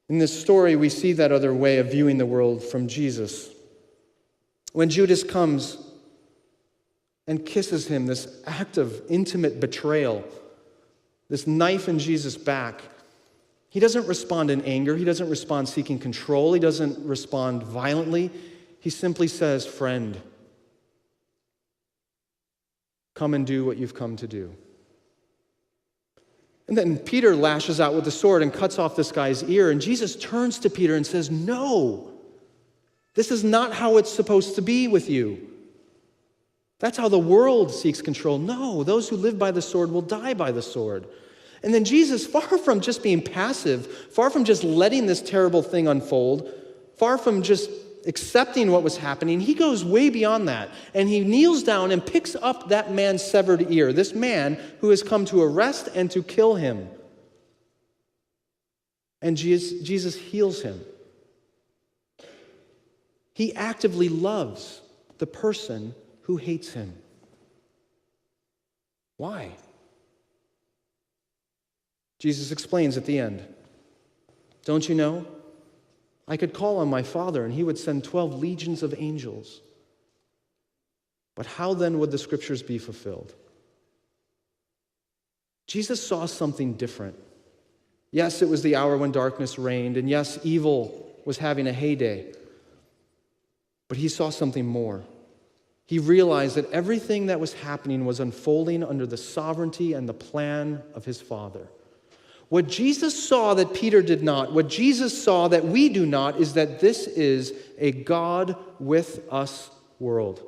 In this story, we see that other way of viewing the world from Jesus. When Judas comes and kisses him, this act of intimate betrayal, this knife in Jesus' back, he doesn't respond in anger. He doesn't respond seeking control. He doesn't respond violently. He simply says, "Friend, come and do what you've come to do." And then Peter lashes out with the sword and cuts off this guy's ear. And Jesus turns to Peter and says, "No, this is not how it's supposed to be with you. That's how the world seeks control. No, those who live by the sword will die by the sword." And then Jesus, far from just being passive, far from just letting this terrible thing unfold, far from just accepting what was happening, he goes way beyond that. And he kneels down and picks up that man's severed ear, this man who has come to arrest and to kill him. And Jesus heals him. He actively loves the person who hates him. Why? Jesus explains at the end, "Don't you know? I could call on my Father, and he would send 12 legions of angels. But how then would the scriptures be fulfilled?" Jesus saw something different. Yes, it was the hour when darkness reigned, and yes, evil was having a heyday. But he saw something more. He realized that everything that was happening was unfolding under the sovereignty and the plan of his Father. What Jesus saw that Peter did not, what Jesus saw that we do not, is that this is a God with us world.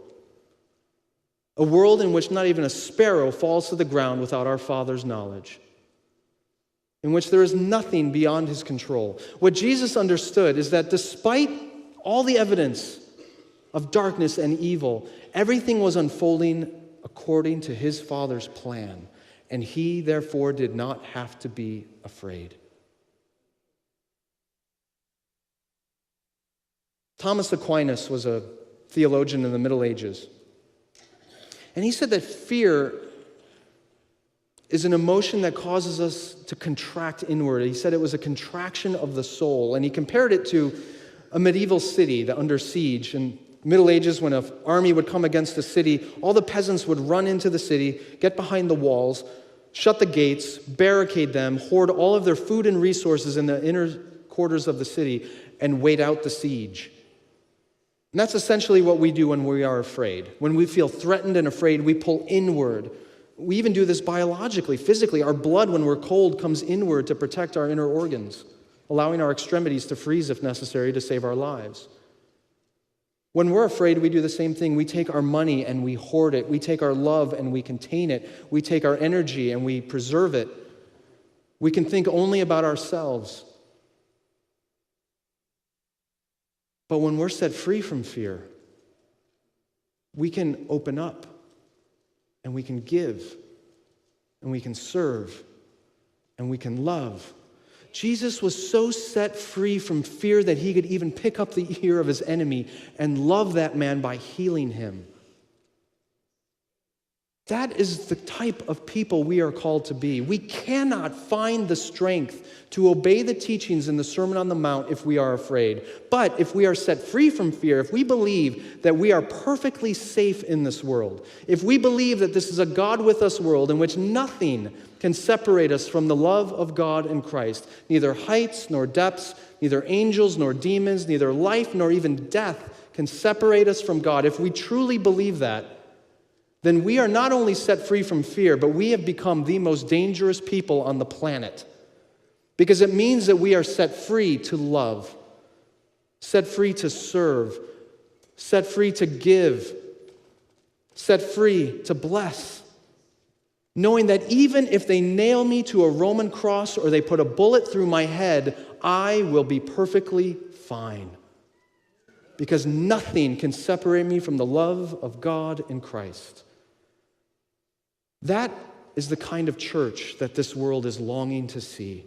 A world in which not even a sparrow falls to the ground without our Father's knowledge. In which there is nothing beyond his control. What Jesus understood is that despite all the evidence of darkness and evil, everything was unfolding according to his Father's plan. And he, therefore, did not have to be afraid. Thomas Aquinas was a theologian in the Middle Ages. And he said that fear is an emotion that causes us to contract inward. He said it was a contraction of the soul. And he compared it to a medieval city that under siege. In the Middle Ages, when an army would come against a city, all the peasants would run into the city, get behind the walls, shut the gates, barricade them, hoard all of their food and resources in the inner quarters of the city, and wait out the siege. And that's essentially what we do when we are afraid. When we feel threatened and afraid, we pull inward. We even do this biologically, physically. Our blood, when we're cold, comes inward to protect our inner organs, allowing our extremities to freeze if necessary to save our lives. When we're afraid, we do the same thing. We take our money and we hoard it. We take our love and we contain it. We take our energy and we preserve it. We can think only about ourselves. But when we're set free from fear, we can open up and we can give and we can serve and we can love. Jesus was so set free from fear that he could even pick up the ear of his enemy and love that man by healing him. That is the type of people we are called to be. We cannot find the strength to obey the teachings in the Sermon on the Mount if we are afraid. But if we are set free from fear, if we believe that we are perfectly safe in this world, if we believe that this is a God with us world in which nothing can separate us from the love of God in Christ, neither heights nor depths, neither angels nor demons, neither life nor even death can separate us from God, if we truly believe that, then we are not only set free from fear, but we have become the most dangerous people on the planet. Because it means that we are set free to love, set free to serve, set free to give, set free to bless. Knowing that even if they nail me to a Roman cross or they put a bullet through my head, I will be perfectly fine. Because nothing can separate me from the love of God in Christ. That is the kind of church that this world is longing to see.